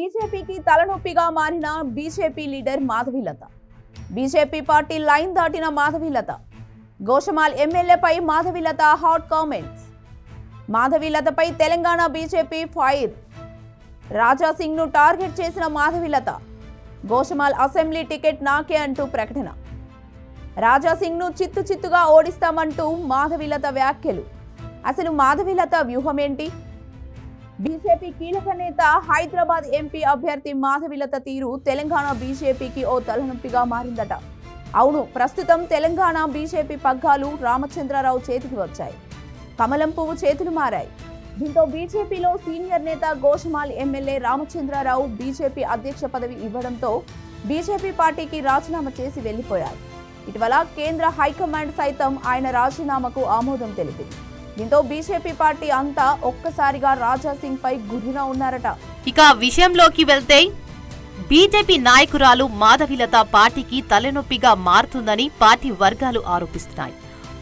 బీజేపీకి తలనొప్పిగా మారిన BJP leader Madhavi Latha. BJP party line దాటిన మాధవీలత. గోషమాల్ ఎమ్మెల్యేపై మాధవీలత హాట్ కామెంట్స్. మాధవీలతపై తెలంగాణ బీజేపీ ఫైర్. రాజా సింగ్ ను టార్గెట్ చేసిన మాధవీలత. గోషమాల్ అసెంబ్లీ టికెట్ నాకే అంటూ ప్రకటన. రాజా సింగ్ ను చిత్తుగా ఓడిస్తామంటూ మాధవీలత వ్యాఖ్యలు. అసలు మాధవీలత వ్యూహమేంటి? బీజేపీ కీలక నేత హైదరాబాద్ ఎంపీ అభ్యర్థి మాధవీలత తీరు తెలంగాణ బీజేపీకి ఓ తలనొప్పిగా మారిందట. అవును, ప్రస్తుతం తెలంగాణ బీజేపీ పగ్గాలు రామచంద్రరావు చేతికి వచ్చాయి. కమలం పువ్వు చేతులు మారాయి. దీంతో బీజేపీలో సీనియర్ నేత గోషమాల్ ఎమ్మెల్యే రామచంద్రరావు బీజేపీ అధ్యక్ష పదవి ఇవ్వడంతో బీజేపీ పార్టీకి రాజీనామా చేసి వెళ్లిపోయారు. ఇటీవల కేంద్ర హైకమాండ్ సైతం ఆయన రాజీనామాకు ఆమోదం తెలిపింది. దీంతో బీజేపీ పార్టీ అంతా ఒక్కసారిగా రాజా సింగ్ పై గురిన ఉన్నారట. ఇక విషయంలోకి వెళ్తే బీజేపీ నాయకురాలు మాధవీలత పార్టీకి తలనొప్పిగా మారుతుందని పార్టీ వర్గాలు ఆరోపిస్తున్నాయి.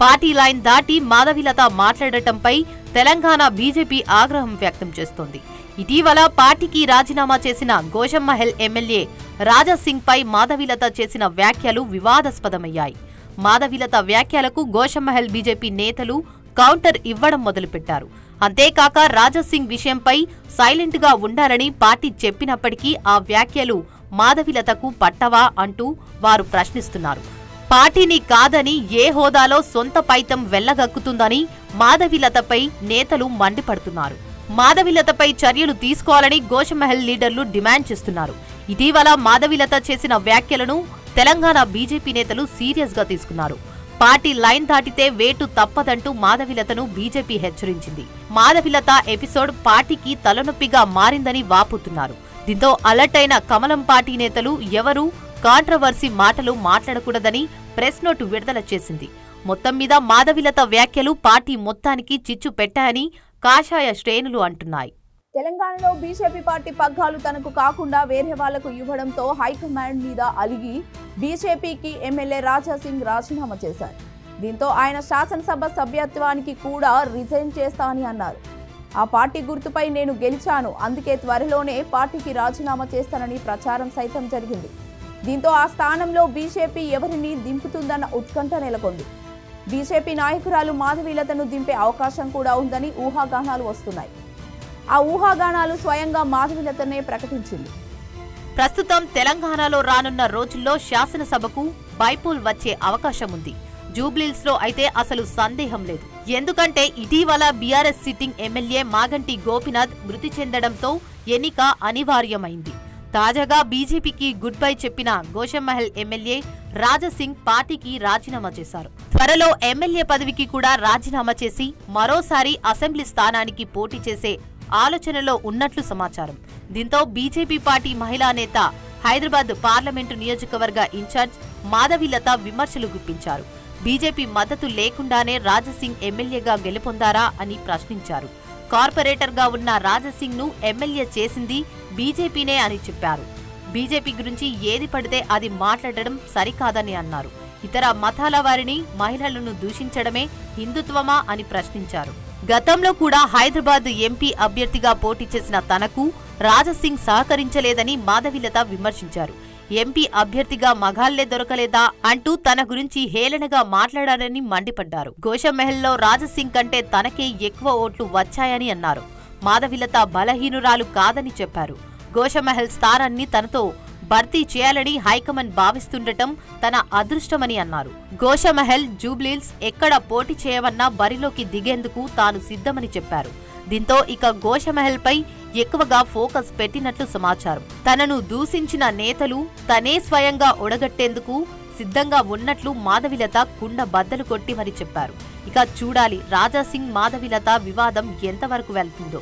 పార్టీ లైన్ దాటి మాధవీలత మాట్లాడటంపై తెలంగాణ బీజేపీ ఆగ్రహం వ్యక్తం చేస్తోంది. ఇటీవల పార్టీకి రాజీనామా చేసిన గోషమ్మహల్ ఎమ్మెల్యే రాజా సింగ్ పై మాధవీలత చేసిన వ్యాఖ్యలు వివాదాస్పదమయ్యాయి. మాధవీలత వ్యాఖ్యలకు గోషమ్మహల్ బీజేపీ నేతలు కౌంటర్ ఇవ్వడం మొదలుపెట్టారు. అంతేకాక రాజా సింగ్ విషయంపై సైలెంట్ గా ఉండాలని పార్టీ చెప్పినప్పటికీ ఆ వ్యాఖ్యలు మాధవీలతకు పట్టవా అంటూ వారు ప్రశ్నిస్తున్నారు. పార్టీని కాదని ఏ హోదాలో సొంత పైతం వెళ్లగక్కుతుందని మాధవీలతపై నేతలు మండిపడుతున్నారు. మాధవీలతపై చర్యలు తీసుకోవాలని గోషమహల్ లీడర్లు డిమాండ్ చేస్తున్నారు. ఇటీవల మాధవీలత చేసిన వ్యాఖ్యలను తెలంగాణ బీజేపీ నేతలు సీరియస్ గా తీసుకున్నారు. పార్టీ లైన్ దాటితే వేటు తప్పదంటూ మాధవీలతను బీజేపీ హెచ్చరించింది. మాధవీలత ఎపిసోడ్ పార్టీకి తలనొప్పిగా మారిందని వాపోతున్నారు. దీంతో అలర్ట్ అయిన కమలం పార్టీ నేతలు ఎవరూ కాంట్రవర్సీ మాటలు మాట్లాడకూడదని ప్రెస్ నోటు విడుదల చేసింది. మొత్తం మీద మాధవీలత వ్యాఖ్యలు పార్టీ మొత్తానికి చిచ్చు పెట్టాయని కాషాయ శ్రేణులు అంటున్నాయి. తెలంగాణలో బీజేపీ పార్టీ పగ్గాలు తనకు కాకుండా వేరే వాళ్లకు ఇవ్వడంతో హైకమాండ్ మీద అలిగి బీజేపీకి ఎమ్మెల్యే రాజా సింగ్ రాజీనామా చేశారు. దీంతో ఆయన శాసనసభ సభ్యత్వానికి కూడా రిజైన్ చేస్తానని అన్నారు. ఆ పార్టీ గుర్తుపై నేను గెలిచాను, అందుకే త్వరలోనే పార్టీకి రాజీనామా చేస్తానని ప్రచారం సైతం జరిగింది. దీంతో ఆ స్థానంలో బీజేపీ ఎవరిని దింపుతుందన్న ఉత్కంఠ నెలకొంది. బీజేపీ నాయకురాలు మాధవీలతను దింపే అవకాశం కూడా ఉందని ఊహాగానాలు వస్తున్నాయి. ఆ ఊహాగానాలు స్వయంగా మాధవీలతనే ప్రకటించింది. ప్రస్తుతం తెలంగాణలో రానున్న రోజుల్లో శాసనసభకు బైపోల్ వచ్చే అవకాశం ఉంది. జూబ్లీహిల్స్ లో అయితే అసలు సందేహం లేదు. ఎందుకంటే ఇటీవల BRS sitting MLA Maganti Gopinath మృతి చెందడంతో ఎన్నిక అనివార్యమైంది. తాజాగా బీజేపీకి గుడ్ బై చెప్పిన గోషమ్మహల్ ఎమ్మెల్యే రాజా సింగ్ పార్టీకి రాజీనామా చేశారు. త్వరలో ఎమ్మెల్యే పదవికి కూడా రాజీనామా చేసి మరోసారి అసెంబ్లీ స్థానానికి పోటీ చేసే ఆలోచనలో ఉన్నట్లు సమాచారం. దీంతో బీజేపీ పార్టీ మహిళా నేత హైదరాబాద్ పార్లమెంటు నియోజకవర్గ ఇన్ఛార్జ్ మాధవీలత విమర్శలు గుప్పించారు. బీజేపీ మద్దతు లేకుండానే రాజా సింగ్ ఎమ్మెల్యేగా గెలుపొందారా అని ప్రశ్నించారు. కార్పొరేటర్ గా ఉన్న రాజా సింగ్ ను ఎమ్మెల్యే చేసింది బీజేపీనే అని చెప్పారు. బీజేపీ గురించి ఏది పడితే అది మాట్లాడడం సరికాదని అన్నారు. ఇతర మతాల వారిని, మహిళలను దూషించడమే హిందుత్వమా అని ప్రశ్నించారు. గతంలో కూడా హైదరాబాద్ ఎంపీ అభ్యర్థిగా పోటీ చేసిన తనకు రాజా సింగ్ సహకరించలేదని మాధవీలత విమర్శించారు. ఎంపీ అభ్యర్థిగా మగాళ్లే దొరకలేదా అంటూ తన గురించి హేళనగా మాట్లాడారని మండిపడ్డారు. గోషమ్మహల్లో రాజా సింగ్ కంటే తనకే ఎక్కువ ఓట్లు వచ్చాయని అన్నారు. మాధవీలత బలహీనురాలు కాదని చెప్పారు. గోషమ్మహల్ స్థానాన్ని తనతో భర్తీ చేయాలని హైకమాండ్ భావిస్తుండటం తన అదృష్టమని అన్నారు. గోషమ్మహల్, జూబ్లీహిల్స్ ఎక్కడ పోటీ చేయవన్నా బరిలోకి దిగేందుకు తాను సిద్ధమని చెప్పారు. దీంతో ఇక గోషమ్మహల్ పై ఎక్కువగా ఫోకస్ పెట్టినట్లు సమాచారం. తనను దూషించిన నేతలు తనే స్వయంగా ఒడగట్టేందుకు సిద్ధంగా ఉన్నట్లు మాధవీలత కుండ బద్దలు కొట్టి మరి చెప్పారు. ఇక చూడాలి రాజా సింగ్ మాధవీలత వివాదం ఎంతవరకు వెళ్తుందో.